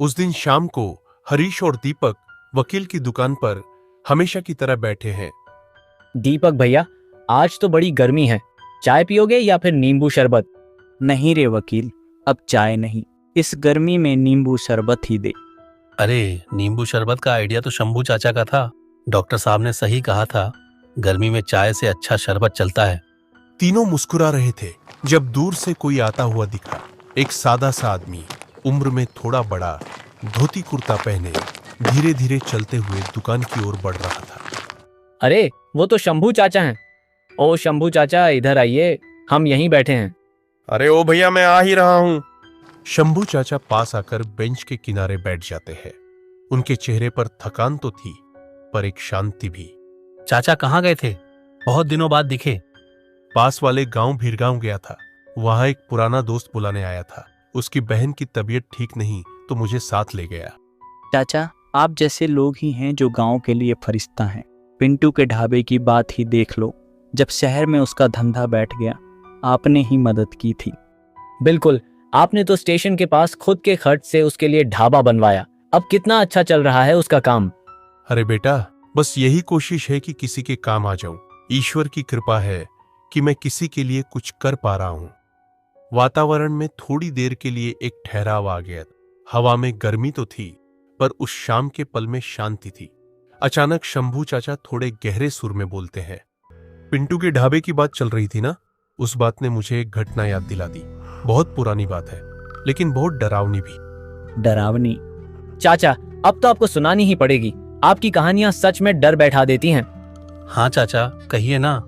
उस दिन शाम को हरीश और दीपक वकील की दुकान पर हमेशा की तरह बैठे हैं। दीपक भैया, आज तो बड़ी गर्मी है, चाय पियोगे या फिर नींबू शरबत? नहीं रे वकील, अब चाय नहीं, इस गर्मी में नींबू शरबत ही दे। अरे नींबू शरबत का आइडिया तो शंभू चाचा का था। डॉक्टर साहब ने सही कहा था, गर्मी में चाय से अच्छा शरबत चलता है। तीनों मुस्कुरा रहे थे जब दूर से कोई आता हुआ दिखा। एक सादा सा आदमी, उम्र में थोड़ा बड़ा, धोती कुर्ता पहने धीरे धीरे चलते हुए दुकान की ओर बढ़ रहा था। अरे वो तो शंभू चाचा हैं। ओ शंभू चाचा, इधर आइए, हम यहीं बैठे हैं। अरे ओ भैया, मैं आ ही रहा हूं। शंभू चाचा पास आकर बेंच के किनारे बैठ जाते हैं। उनके चेहरे पर थकान तो थी, पर एक शांति भी। चाचा कहाँ गए थे? बहुत दिनों बाद दिखे। पास वाले गांव भीरगांव गया था। वहां एक पुराना दोस्त बुलाने आया था। उसकी बहन की तबीयत ठीक नहीं तो मुझे साथ ले गया। चाचा, आप जैसे लोग ही हैं जो गांव के लिए फरिश्ता हैं। पिंटू के ढाबे की बात ही देख लो, जब शहर में उसका धंधा बैठ गया, आपने ही मदद की थी। बिल्कुल, आपने तो स्टेशन के पास खुद के खर्च से उसके लिए ढाबा बनवाया। अब कितना अच्छा चल रहा है उसका काम। अरे बेटा, बस यही कोशिश है कि किसी के काम आ जाऊं। ईश्वर की कृपा है कि मैं किसी के लिए कुछ कर पा रहा हूं। वातावरण में थोड़ी देर के लिए एक ठहराव आ गया। हवा में गर्मी तो थी, पर उस शाम के पल में शांति थी। अचानक शंभू चाचा थोड़े गहरे सुर में बोलते हैं, पिंटू के ढाबे की बात चल रही थी ना? उस बात ने मुझे एक घटना याद दिला दी। बहुत पुरानी बात है, लेकिन बहुत डरावनी भी। डरावनी? चाचा, अब तो आपको सुनानी ही पड़ेगी। आपकी कहानियां सच में डर बैठा देती हैं। हाँ चाचा, कहिए ना।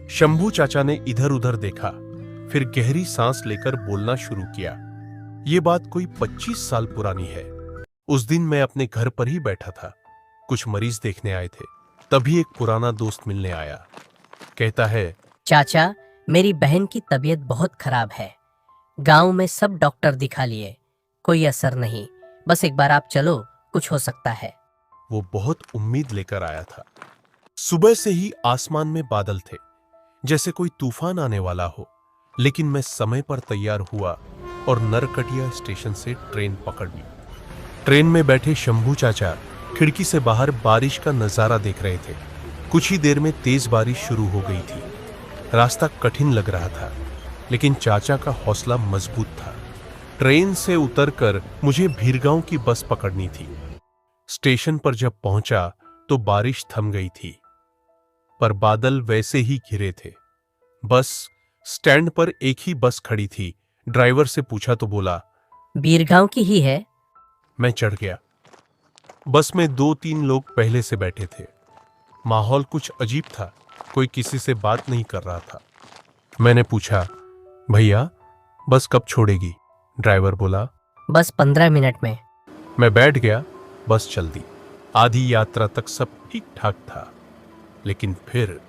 शंभू चाचा ने इधर उधर देखा, फिर गहरी सांस लेकर बोलना शुरू किया। ये बात कोई 25 साल पुरानी है। उस दिन मैं अपने घर पर ही बैठा था। कुछ मरीज देखने आए थे। तभी एक पुराना दोस्त मिलने आया। कहता है, चाचा, मेरी बहन की तबीयत बहुत खराब है। गांव में सब डॉक्टर दिखा लिए, कोई असर नहीं। बस एक बार आप चलो, कुछ हो सकता है। वो बहुत उम्मीद लेकर आया था। सुबह से ही आसमान में बादल थे, जैसे कोई तूफान आने वाला हो। लेकिन मैं समय पर तैयार हुआ और नरकटिया स्टेशन से ट्रेन पकड़ ली। ट्रेन में बैठे शंभू चाचा खिड़की से बाहर बारिश का नजारा देख रहे थे। कुछ ही देर में तेज बारिश शुरू हो गई थी। रास्ता कठिन लग रहा था, लेकिन चाचा का हौसला मजबूत था। ट्रेन से उतरकर मुझे भीरगांव की बस पकड़नी थी। स्टेशन पर जब पहुंचा तो बारिश थम गई थी, पर बादल वैसे ही घिरे थे। बस स्टैंड पर एक ही बस खड़ी थी। ड्राइवर से पूछा तो बोला, बीरगांव की ही है। मैं चढ़ गया। बस में 2-3 लोग पहले से बैठे थे। माहौल कुछ अजीब था। कोई किसी से बात नहीं कर रहा था। मैंने पूछा, भैया बस कब छोड़ेगी? ड्राइवर बोला, बस 15 मिनट में। मैं बैठ गया। बस चल दी। आधी यात्रा तक सब ठीक ठाक था, लेकिन फिर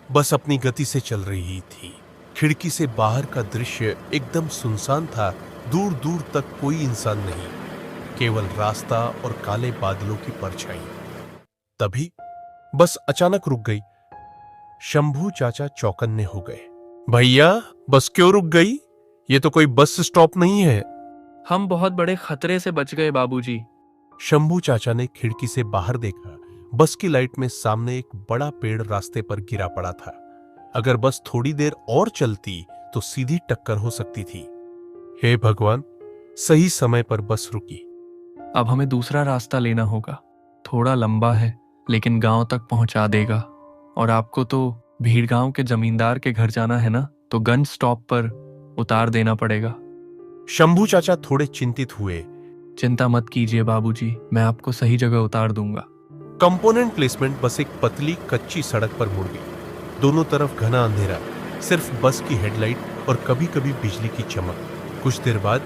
बस अपनी गति से चल रही थी। खिड़की से बाहर का दृश्य एकदम सुनसान था। दूर दूर तक कोई इंसान नहीं, केवल रास्ता और काले बादलों की परछाई। तभी बस अचानक रुक गई। शंभू चाचा चौकन्ने हो गए। भैया, बस क्यों रुक गई? ये तो कोई बस स्टॉप नहीं है। हम बहुत बड़े खतरे से बच गए बाबूजी। शंभू चाचा ने खिड़की से बाहर देखा। बस की लाइट में सामने एक बड़ा पेड़ रास्ते पर गिरा पड़ा था। अगर बस थोड़ी देर और चलती तो सीधी टक्कर हो सकती थी। हे भगवान, सही समय पर बस रुकी। अब हमें दूसरा रास्ता लेना होगा। थोड़ा लंबा है, लेकिन गांव तक पहुंचा देगा। और आपको तो भीड़गांव के जमींदार के घर जाना है ना, तो गंज स्टॉप पर उतार देना पड़ेगा। शंभू चाचा थोड़े चिंतित हुए। चिंता मत कीजिए बाबूजी, मैं आपको सही जगह उतार दूंगा। कंपोनेंट प्लेसमेंट बस एक पतली कच्ची सड़क पर मुड़ गई। दोनों तरफ घना अंधेरा, सिर्फ बस की हेडलाइट और कभी कभी बिजली की चमक। कुछ देर बाद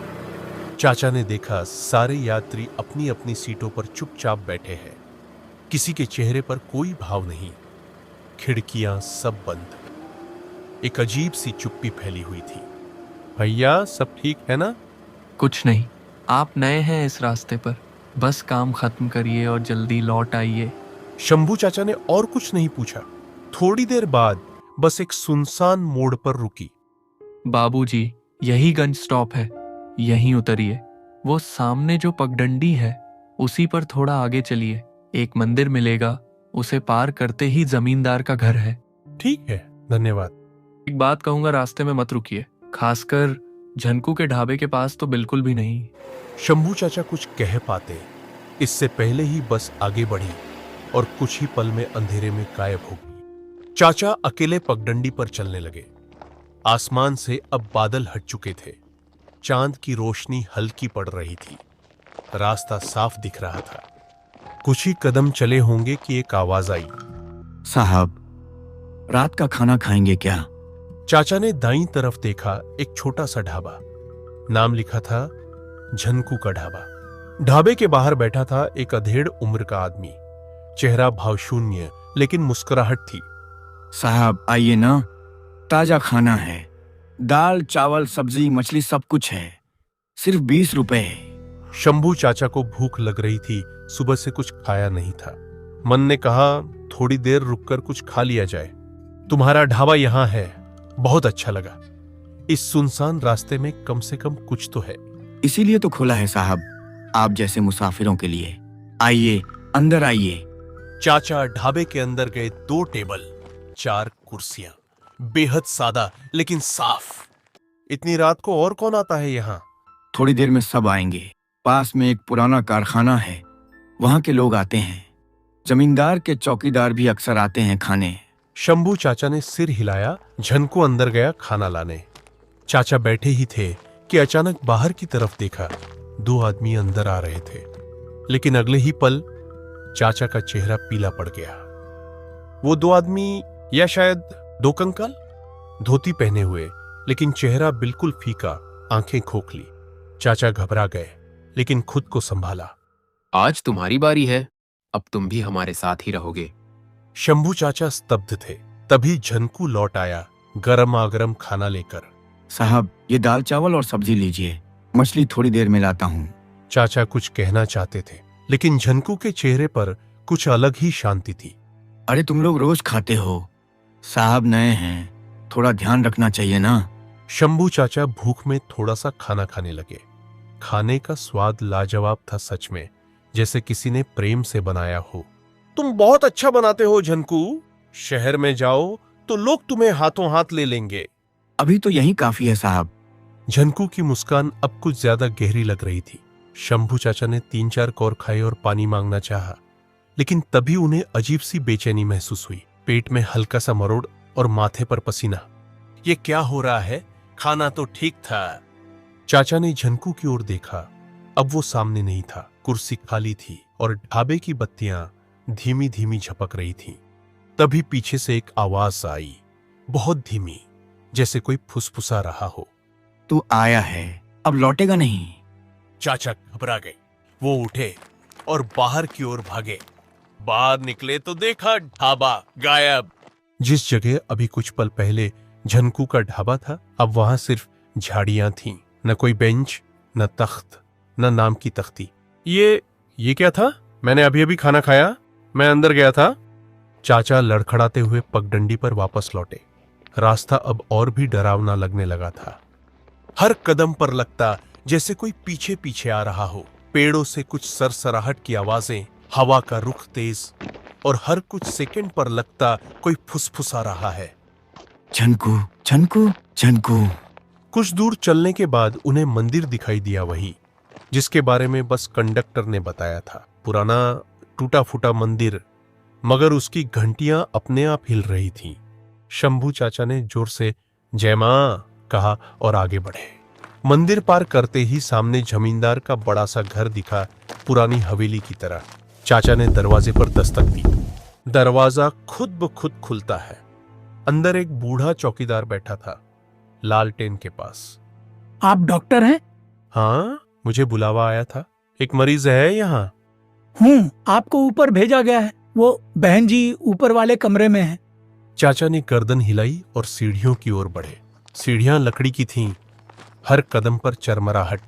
चाचा ने देखा सारे यात्री अपनी अपनी सीटों पर चुपचाप बैठे हैं। किसी के चेहरे पर कोई भाव नहीं। खिड़कियां सब बंद। एक अजीब सी चुप्पी फैली हुई थी। भैया, सब ठीक है ना? कुछ नहीं, आप नए हैं इस रास्ते पर। बस काम खत्म करिए और जल्दी लौट आइए। शंभू चाचा ने और कुछ नहीं पूछा। थोड़ी देर बाद बस एक सुनसान मोड़ पर रुकी। बाबूजी, यही गंज स्टॉप है, यहीं उतरिए। वो सामने जो पगडंडी है उसी पर थोड़ा आगे चलिए, एक मंदिर मिलेगा, उसे पार करते ही जमींदार का घर है। ठीक है, धन्यवाद। एक बात कहूंगा, रास्ते में मत रुकिए, खासकर झनकू के ढाबे के पास तो बिल्कुल भी नहीं। शंभू चाचा कुछ कह पाते इससे पहले ही बस आगे बढ़ी और कुछ ही पल में अंधेरे में गायब हो गई। चाचा अकेले पगडंडी पर चलने लगे। आसमान से अब बादल हट चुके थे, चांद की रोशनी हल्की पड़ रही थी, रास्ता साफ दिख रहा था। कुछ ही कदम चले होंगे कि एक आवाज आई, साहब, रात का खाना खाएंगे क्या? चाचा ने दाईं तरफ देखा, एक छोटा सा ढाबा, नाम लिखा था झनकू का ढाबा। ढाबे के बाहर बैठा था एक अधेड़ उम्र का आदमी, चेहरा भावशून्य लेकिन मुस्कुराहट थी। साहब आइए ना, ताजा खाना है, दाल चावल सब्जी मछली सब कुछ है, सिर्फ 20 रुपए। शंभू चाचा को भूख लग रही थी, सुबह से कुछ खाया नहीं था। मन ने कहा थोड़ी देर रुककर कुछ खा लिया जाए। तुम्हारा ढाबा यहां है, बहुत अच्छा लगा। इस सुनसान रास्ते में कम से कम कुछ तो है। इसीलिए तो खोला है साहब, आप जैसे मुसाफिरों के लिए। आइए, अंदर आइए। चाचा ढाबे के अंदर गए। 2 टेबल, 4 कुर्सियां, बेहद सादा लेकिन साफ। इतनी रात को और कौन आता है यहाँ? थोड़ी देर में सब आएंगे। पास में एक पुराना कारखाना है, वहां के लोग आते हैं। जमींदार के चौकीदार भी अक्सर आते हैं खाने। शंभू चाचा ने सिर हिलाया। झनकू अंदर गया खाना लाने। चाचा बैठे ही थे कि अचानक बाहर की तरफ देखा। 2 आदमी अंदर आ रहे थे, लेकिन अगले ही पल चाचा का चेहरा पीला पड़ गया। वो 2 आदमी, या शायद 2 कंकाल, धोती पहने हुए लेकिन चेहरा बिल्कुल फीका, आंखें खोखली। चाचा घबरा गए लेकिन खुद को संभाला। आज तुम्हारी बारी है, अब तुम भी हमारे साथ ही रहोगे। शंभू चाचा स्तब्ध थे। तभी झनकू लौट आया, गरमागरम खाना लेकर। साहब, ये दाल चावल और सब्जी लीजिए, मछली थोड़ी देर में लाता हूँ। चाचा कुछ कहना चाहते थे, लेकिन झनकू के चेहरे पर कुछ अलग ही शांति थी। अरे तुम लोग रोज खाते हो, साहब नए हैं, थोड़ा ध्यान रखना चाहिए ना। शंभू चाचा भूख में थोड़ा सा खाना खाने लगे। खाने का स्वाद लाजवाब था सच में, जैसे किसी ने प्रेम से बनाया हो। तुम बहुत अच्छा बनाते हो झनकू, शहर में जाओ तो लोग तुम्हें हाथों हाथ ले लेंगे। अभी तो यही काफी है साहब। झनकू की मुस्कान अब कुछ ज्यादा गहरी लग रही थी। शंभू चाचा ने 3-4 कौर खाए और पानी मांगना चाहा, लेकिन तभी उन्हें अजीब सी बेचैनी महसूस हुई। पेट में हल्का सा मरोड़ और माथे पर पसीना। ये क्या हो रहा है? खाना तो ठीक था। चाचा ने झनकू की ओर देखा। अब वो सामने नहीं था, कुर्सी खाली थी और ढाबे की बत्तियां धीमी धीमी झपक रही थीं। तभी पीछे से एक आवाज आई, बहुत धीमी, जैसे कोई फुसफुसा रहा हो। तू आया है, अब लौटेगा नहीं। चाचा घबरा गए। वो उठे और बाहर की ओर भागे। बाहर निकले तो देखा ढाबा गायब। जिस जगह अभी कुछ पल पहले झनकू का ढाबा था, अब वहां सिर्फ झाड़ियां थीं। न कोई बेंच, न तख्त, न नाम की तख्ती। ये क्या था? मैंने अभी अभी खाना खाया, मैं अंदर गया था। चाचा लड़खड़ाते हुए पगडंडी पर वापस लौटे। रास्ता अब और भी डरावना लगने लगा था। हर कदम पर लगता जैसे कोई पीछे पीछे आ रहा हो। पेड़ों से कुछ सरसराहट की आवाजें, हवा का रुख तेज, और हर कुछ सेकंड पर लगता कोई फुसफुसा रहा है। झनकू, झनकू, झनकू। कुछ दूर चलने के बाद उन्हें मंदिर दिखाई दिया, वही जिसके बारे में बस कंडक्टर ने बताया था। पुराना टूटा फूटा मंदिर, मगर उसकी घंटियां अपने आप हिल रही थीं। शंभू चाचा ने जोर से जय मां कहा और आगे बढ़े। मंदिर पार करते ही सामने जमींदार का बड़ा सा घर दिखा, पुरानी हवेली की तरह। चाचा ने दरवाजे पर दस्तक दी। दरवाजा खुद ब खुद खुलता है। अंदर एक बूढ़ा चौकीदार बैठा था, लालटेन के पास। आप डॉक्टर हैं? हाँ, मुझे बुलावा आया था। एक मरीज है यहाँ। आपको ऊपर भेजा गया है, वो बहन जी ऊपर वाले कमरे में हैं। चाचा ने गर्दन हिलाई और सीढ़ियों की ओर बढ़े। सीढ़ियां लकड़ी की थीं, हर कदम पर चरमराहट।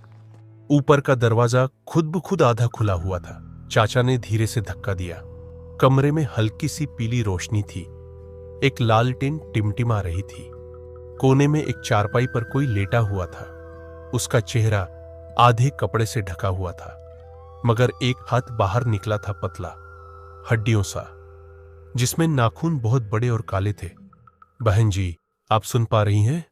ऊपर का दरवाजा खुद ब खुद आधा खुला हुआ था। चाचा ने धीरे से धक्का दिया। कमरे में हल्की सी पीली रोशनी थी। एक लालटेन टिमटिमा रही थी। कोने में एक चारपाई पर कोई लेटा हुआ था। उसका चेहरा आधे कपड़े से ढका हुआ था, मगर एक हाथ बाहर निकला था, पतला, हड्डियों सा, जिसमें नाखून बहुत बड़े और काले थे। बहन जी, आप सुन पा रही हैं?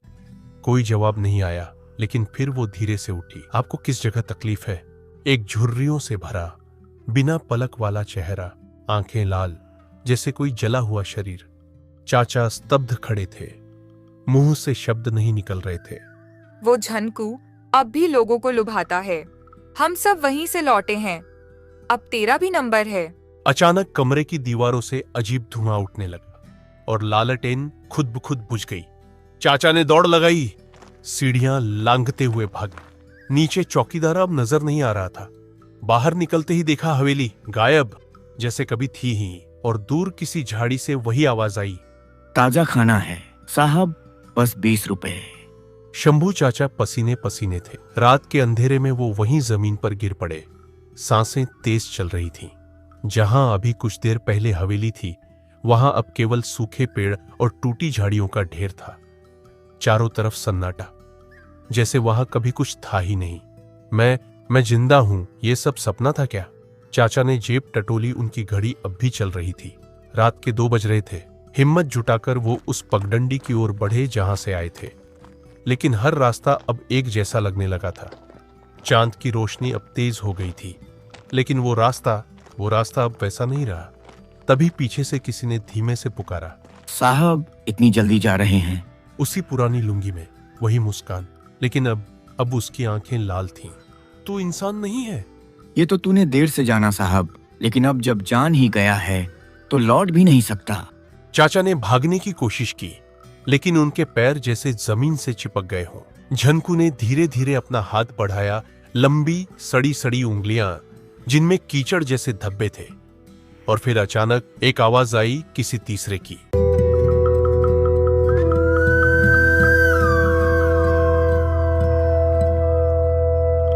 कोई जवाब नहीं आया, लेकिन फिर वो धीरे से उठी। आपको किस जगह तकलीफ है? एक झुर्रियों से भरा, बिना पलक वाला चेहरा, आंखें लाल जैसे कोई जला हुआ शरीर। चाचा स्तब्ध खड़े थे, मुंह से शब्द नहीं निकल रहे थे। वो झनकू अब भी लोगों को लुभाता है। हम सब वहीं से लौटे हैं। अब तेरा भी नंबर है। अचानक कमरे की दीवारों से अजीब धुआं उठने लगा और लालटेन खुद ब खुद बुझ गई। चाचा ने दौड़ लगाई, सीढ़ियां लांघते हुए भागे। नीचे चौकीदार अब नजर नहीं आ रहा था। बाहर निकलते ही देखा हवेली गायब, जैसे कभी थी ही, और दूर किसी झाड़ी से वही आवाज आई, ताजा खाना है साहब, बस 20 रुपए। शंभू चाचा पसीने पसीने थे। रात के अंधेरे में वो वहीं जमीन पर गिर पड़े। सांसें तेज चल रही थीं। जहां अभी कुछ देर पहले हवेली थी, वहां अब केवल सूखे पेड़ और टूटी झाड़ियों का ढेर था। चारों तरफ सन्नाटा, जैसे वहां कभी कुछ था ही नहीं। मैं जिंदा हूं, ये सब सपना था क्या? चाचा ने जेब टटोली। उनकी घड़ी अब भी चल रही थी। रात के 2 बज रहे थे। हिम्मत जुटाकर वो उस पगडंडी की ओर बढ़े जहां से आए थे, लेकिन हर रास्ता अब एक जैसा लगने लगा था। चांद की रोशनी अब तेज हो गई थी, लेकिन वो रास्ता अब वैसा नहीं रहा। तभी पीछे से किसी ने धीमे से पुकारा, साहब इतनी जल्दी जा रहे हैं? उसी पुरानी लुंगी में वही मुस्कान, लेकिन अब उसकी आंखें लाल थीं। तू इंसान नहीं है। ये तो तूने देर से जाना साहब, लेकिन अब जब जान ही गया है तो लौट भी नहीं सकता। चाचा ने भागने की कोशिश की, लेकिन उनके पैर जैसे जमीन से चिपक गए हों। झनकू ने धीरे धीरे अपना हाथ बढ़ाया, लंबी सड़ी सड़ी उंगलियां जिनमें कीचड़ जैसे धब्बे थे। और फिर अचानक एक आवाज आई, किसी तीसरे की।